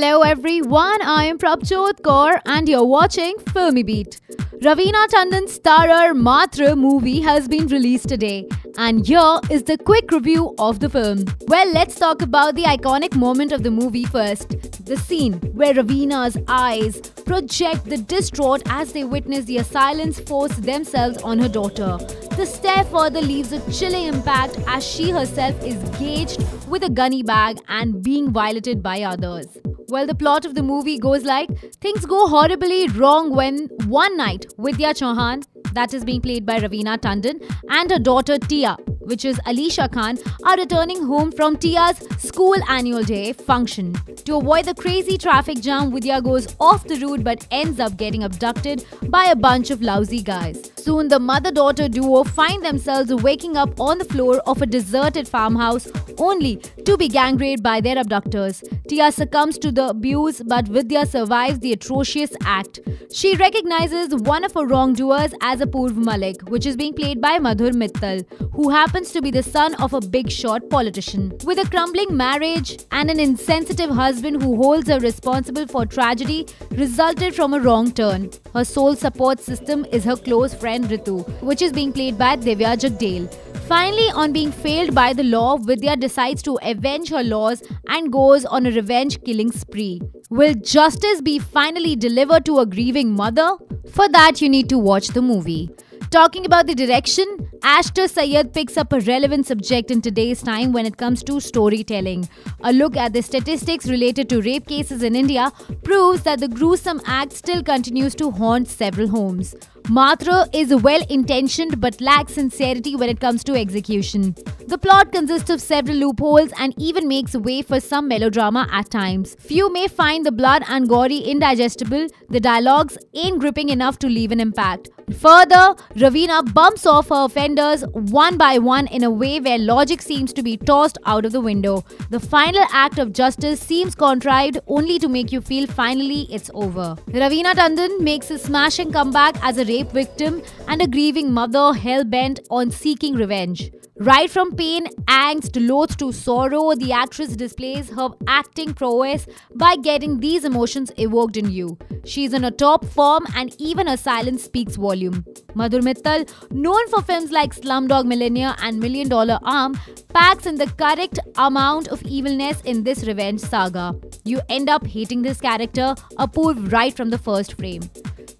Hello everyone, I am Prabjot Kaur and you're watching Filmy Beat. Raveena Tandon's starrer Matra movie has been released today, and here is the quick review of the film. Well, let's talk about the iconic moment of the movie first. The scene where Raveena's eyes project the distraught as they witness the assailants force themselves on her daughter. The stare further leaves a chilling impact as she herself is gauged with a gunny bag and being violated by others. Well, the plot of the movie goes like, things go horribly wrong when one night Vidya Chauhan, that is being played by Raveena Tandon, and her daughter Tia, which is Alisha Khan, are returning home from Tia's school annual day function. To avoid the crazy traffic jam, Vidya goes off the route but ends up getting abducted by a bunch of lousy guys. Soon, the mother-daughter duo find themselves waking up on the floor of a deserted farmhouse only to be gang raped by their abductors. Tia succumbs to the abuse, but Vidya survives the atrocious act. She recognizes one of her wrongdoers as Apurv Malik, which is being played by Madhur Mittal, who happens to be the son of a big shot politician. With a crumbling marriage and an insensitive husband who holds her responsible for tragedy resulted from a wrong turn, her sole support system is her close friend Ritu, which is being played by Divya Jagdale. Finally, on being failed by the law, Vidya decides to avenge her loss and goes on a revenge killing spree. Will justice be finally delivered to a grieving mother? For that, you need to watch the movie. Talking about the direction, Ashtar Syed picks up a relevant subject in today's time when it comes to storytelling. A look at the statistics related to rape cases in India proves that the gruesome act still continues to haunt several homes. Matra is well-intentioned but lacks sincerity when it comes to execution. The plot consists of several loopholes and even makes way for some melodrama at times. Few may find the blood and gory indigestible. The dialogues ain't gripping enough to leave an impact. Further, Raveena bumps off her offenders one by one in a way where logic seems to be tossed out of the window. The final act of justice seems contrived only to make you feel finally it's over. Raveena Tandon makes a smashing comeback as a rape victim and a grieving mother hell-bent on seeking revenge. Right from pain, angst, loath to sorrow, the actress displays her acting prowess by getting these emotions evoked in you. She's in a top form and even her silence speaks volume. Madhur Mittal, known for films like Slumdog Millionaire and $1 Million Arm, packs in the correct amount of evilness in this revenge saga. You end up hating this character, Apurv, right from the first frame.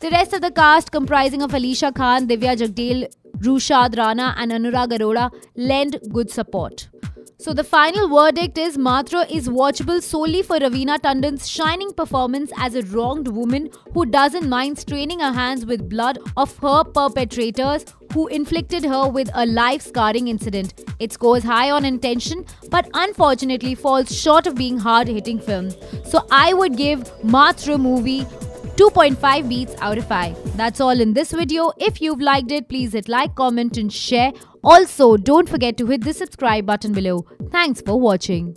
The rest of the cast, comprising of Alisha Khan, Divya Jagdale, Rushad Rana and Anurag Arora, lend good support. So the final verdict is Matra is watchable solely for Raveena Tandon's shining performance as a wronged woman who doesn't mind straining her hands with blood of her perpetrators who inflicted her with a life-scarring incident. It scores high on intention but unfortunately falls short of being hard-hitting film. So I would give Matra movie 2.5 beats out of 5. That's all in this video. If you've liked it, please hit like, comment and share. Also, don't forget to hit the subscribe button below. Thanks for watching.